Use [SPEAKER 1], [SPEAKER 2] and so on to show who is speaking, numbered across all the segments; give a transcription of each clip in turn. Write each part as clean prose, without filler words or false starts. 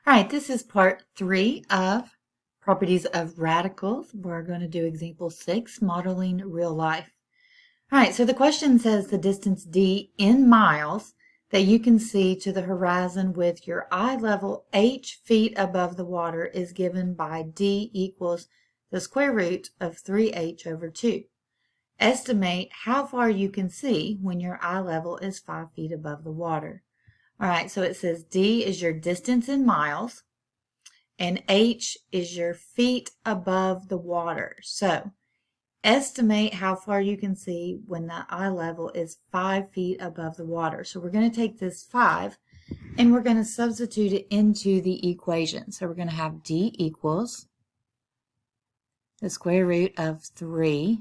[SPEAKER 1] All right, this is part 3 of Properties of Radicals. We're going to do example 6, Modeling Real Life. All right, so the question says the distance d in miles that you can see to the horizon with your eye level h feet above the water is given by d equals the square root of 3h over 2. Estimate how far you can see when your eye level is 5 feet above the water. All right, so it says d is your distance in miles, and h is your feet above the water. So estimate how far you can see when the eye level is 5 feet above the water. So we're going to take this 5 and we're going to substitute it into the equation. So we're going to have d equals the square root of 3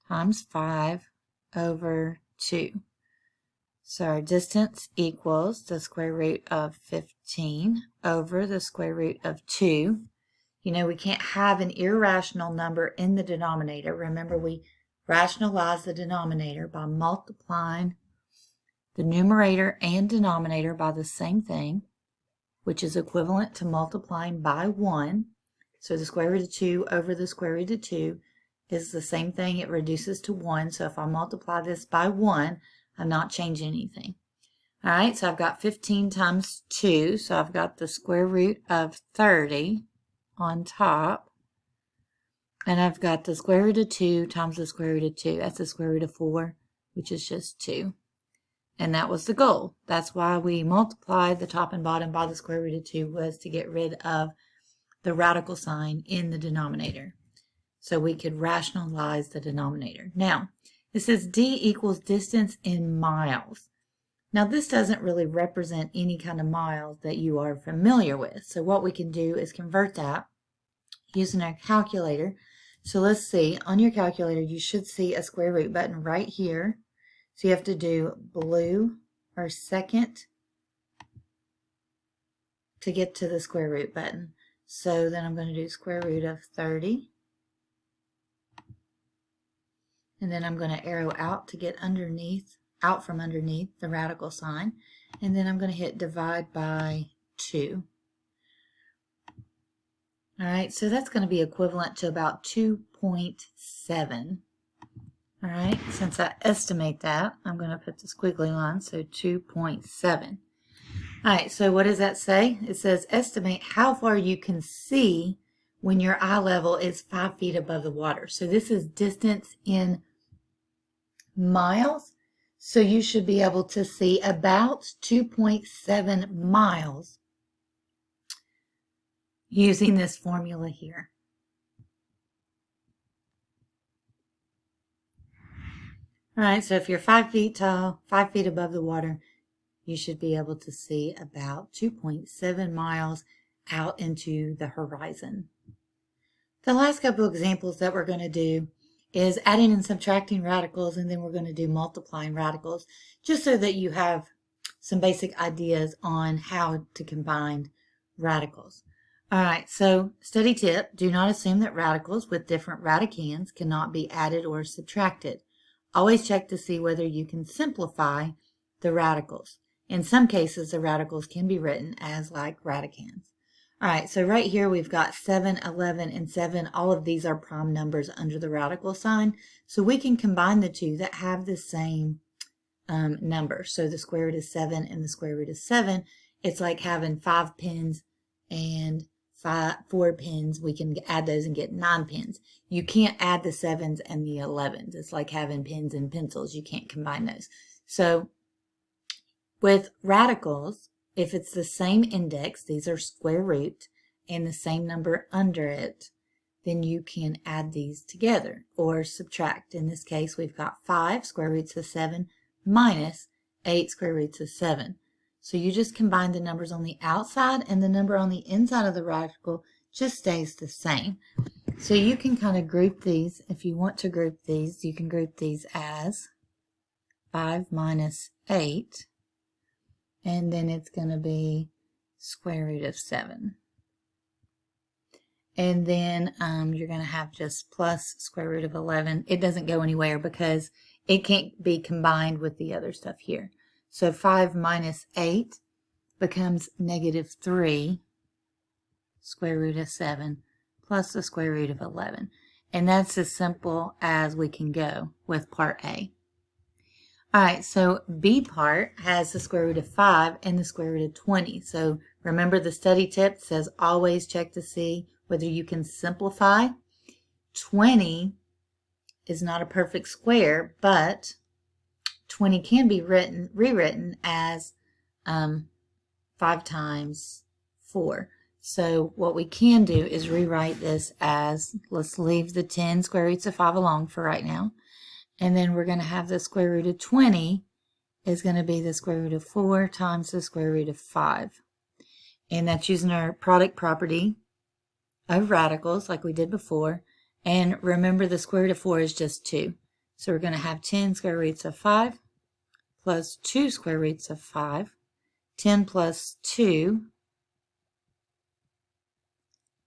[SPEAKER 1] times 5 over 2. So our distance equals the square root of 15 over the square root of 2. You know, we can't have an irrational number in the denominator. Remember, we rationalize the denominator by multiplying the numerator and denominator by the same thing, which is equivalent to multiplying by 1. So the square root of 2 over the square root of 2 is the same thing. It reduces to 1. So if I multiply this by 1, I'm not changing anything. All right, so I've got 15 times 2, so I've got the square root of 30 on top, and I've got the square root of 2 times the square root of 2. That's the square root of 4, which is just 2. And that was the goal. That's why we multiplied the top and bottom by the square root of 2, was to get rid of the radical sign in the denominator, so we could rationalize the denominator. Now, it says d equals distance in miles. Now, this doesn't really represent any kind of miles that you are familiar with. So what we can do is convert that using our calculator. So let's see, on your calculator, you should see a square root button right here. So you have to do blue or second to get to the square root button. So then I'm going to do square root of 30. And then I'm going to arrow out to get out from underneath the radical sign. And then I'm going to hit divide by 2. All right, so that's going to be equivalent to about 2.7. All right, since I estimate that, I'm going to put the squiggly line, so 2.7. All right, so what does that say? It says estimate how far you can see when your eye level is 5 feet above the water. So this is distance in miles. So you should be able to see about 2.7 miles using this formula here. All right, so if you're 5 feet tall, 5 feet above the water, you should be able to see about 2.7 miles out into the horizon. The last couple of examples that we're going to do is adding and subtracting radicals, and then we're going to do multiplying radicals, just so that you have some basic ideas on how to combine radicals. All right, so study tip, do not assume that radicals with different radicands cannot be added or subtracted. Always check to see whether you can simplify the radicals. In some cases, the radicals can be written as like radicands. All right, so right here we've got 7, 11, and 7. All of these are prime numbers under the radical sign. So we can combine the two that have the same number. So the square root of 7 and the square root of 7. It's like having 5 pins and 4 pins. We can add those and get 9 pins. You can't add the 7s and the 11s. It's like having pens and pencils. You can't combine those. So with radicals, if it's the same index, these are square root, and the same number under it, then you can add these together or subtract. In this case, we've got 5 square roots of 7 minus 8 square roots of 7. So you just combine the numbers on the outside, and the number on the inside of the radical just stays the same. So you can kind of group these. If you want to group these, you can group these as 5 minus 8. And then it's going to be square root of 7. And then you're going to have just plus square root of 11. It doesn't go anywhere because it can't be combined with the other stuff here. So 5 minus 8 becomes negative 3 square root of 7 plus the square root of 11. And that's as simple as we can go with part A. All right, so B part has the square root of 5 and the square root of 20. So remember the study tip says always check to see whether you can simplify. 20 is not a perfect square, but 20 can be rewritten as 5 times 4. So what we can do is rewrite this as, let's leave the 10 square roots of 5 alone for right now. And then we're going to have the square root of 20 is going to be the square root of 4 times the square root of 5. And that's using our product property of radicals like we did before. And remember the square root of 4 is just 2. So we're going to have 10 square roots of 5 plus 2 square roots of 5. 10 plus 2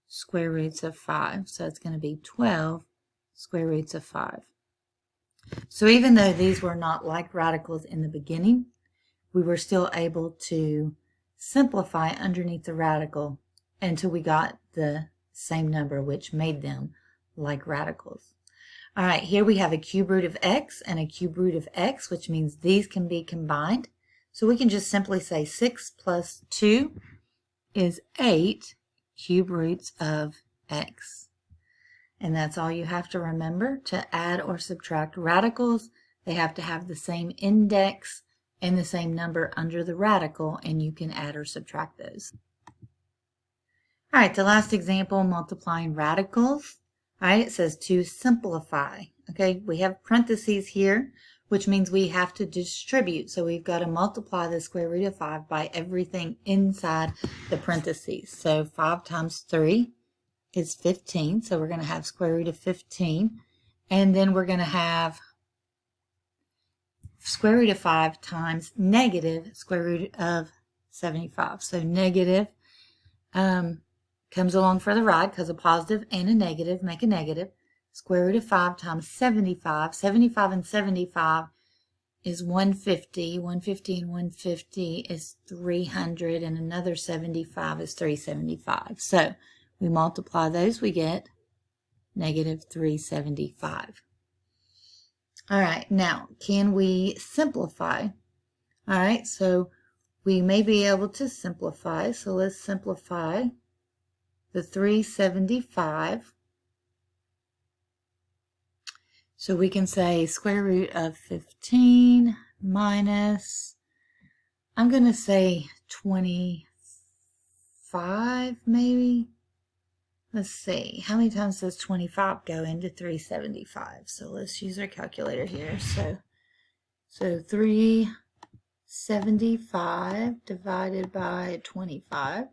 [SPEAKER 1] square roots of 5. So it's going to be 12 square roots of 5. So even though these were not like radicals in the beginning, we were still able to simplify underneath the radical until we got the same number, which made them like radicals. All right, here we have a cube root of x and a cube root of x, which means these can be combined. So we can just simply say 6 plus 2 is 8 cube roots of x. And that's all you have to remember to add or subtract radicals. They have to have the same index and the same number under the radical, and you can add or subtract those. All right, the last example, multiplying radicals. All right, it says to simplify. Okay, we have parentheses here, which means we have to distribute. So we've got to multiply the square root of 5 by everything inside the parentheses. So 5 times 3 is 15. So we're going to have square root of 15. And then we're going to have square root of 5 times negative square root of 75. So negative comes along for the ride because a positive and a negative make a negative. Square root of 5 times 75. 75 and 75 is 150. 150 and 150 is 300. And another 75 is 375. So we multiply those, we get negative 375. All right, now can we simplify? All right, so we may be able to simplify. So let's simplify the 375. So we can say square root of 15 minus, I'm going to say 25 maybe. Let's see, how many times does 25 go into 375? So let's use our calculator here. So 375 divided by 25.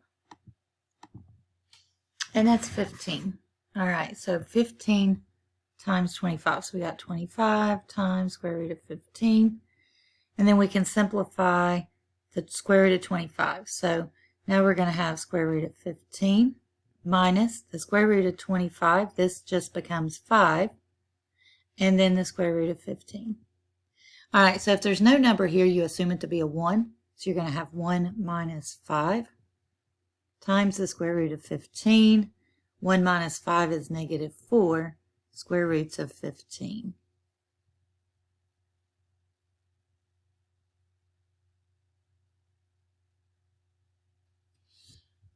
[SPEAKER 1] And that's 15. All right, so 15 times 25. So we got 25 times square root of 15. And then we can simplify the square root of 25. So now we're going to have square root of 15 minus the square root of 25. This just becomes 5. And then the square root of 15. All right, so if there's no number here, you assume it to be a 1. So you're going to have 1 minus 5 times the square root of 15. 1 minus 5 is negative 4 square roots of 15.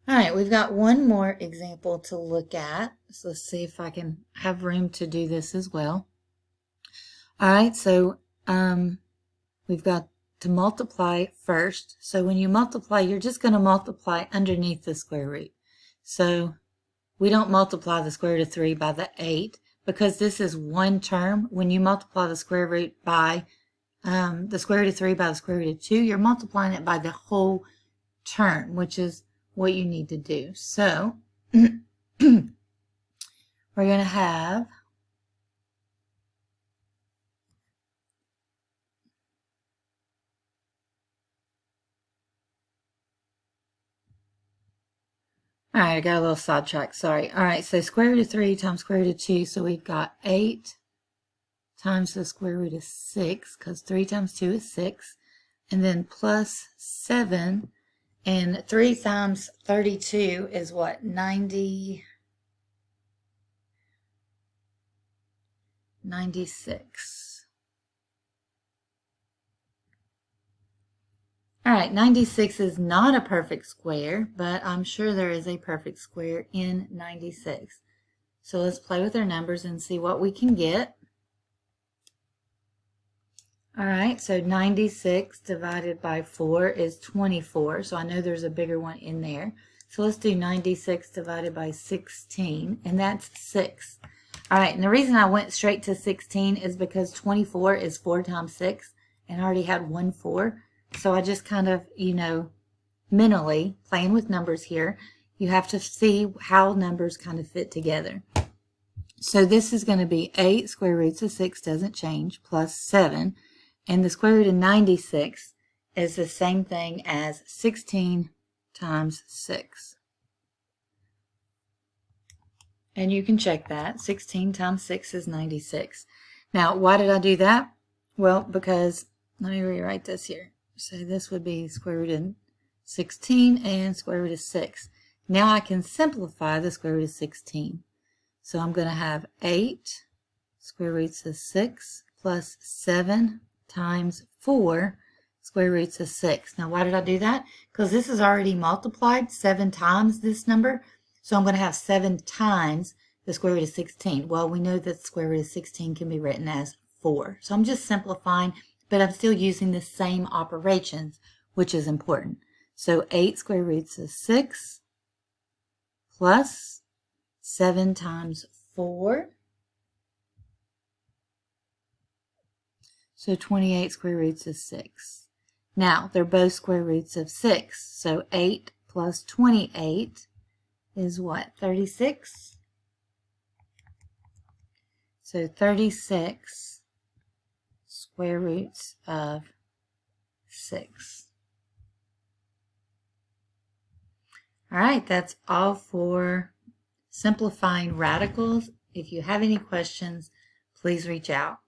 [SPEAKER 1] All right, we've got one more example to look at. So let's see if I can have room to do this as well. All right, so we've got to multiply first. So when you multiply, you're just going to multiply underneath the square root. So we don't multiply the square root of 3 by the 8 because this is one term. When you multiply the square root by the square root of 3 by the square root of 2, you're multiplying it by the whole term, which is what you need to do. So we're going to have all right, I got a little sidetracked, sorry. All right, so square root of 3 times square root of 2, so we've got 8 times the square root of 6, because 3 times 2 is 6, and then plus 7, And 3 times 32 is what? 96. All right, 96 is not a perfect square, but I'm sure there is a perfect square in 96. So let's play with our numbers and see what we can get. All right, so 96 divided by 4 is 24. So I know there's a bigger one in there. So let's do 96 divided by 16, and that's 6. All right, and the reason I went straight to 16 is because 24 is 4 times 6, and I already had 1 4. So I just kind of, mentally playing with numbers here. You have to see how numbers kind of fit together. So this is going to be 8 square roots of 6 doesn't change, plus 7. And the square root of 96 is the same thing as 16 times 6. And you can check that. 16 times 6 is 96. Now, why did I do that? Well, because, let me rewrite this here. So this would be square root of 16 and square root of 6. Now I can simplify the square root of 16. So I'm going to have 8 square roots of 6 plus 7 times 4 square roots of 6. Now why did I do that? Because this is already multiplied 7 times this number. So I'm going to have 7 times the square root of 16. Well, we know that the square root of 16 can be written as 4. So I'm just simplifying, but I'm still using the same operations, which is important. So 8 square roots of 6 plus 7 times 4. So 28 square roots of 6. Now, they're both square roots of 6. So 8 plus 28 is what? 36? So 36 square roots of 6. All right, that's all for simplifying radicals. If you have any questions, please reach out.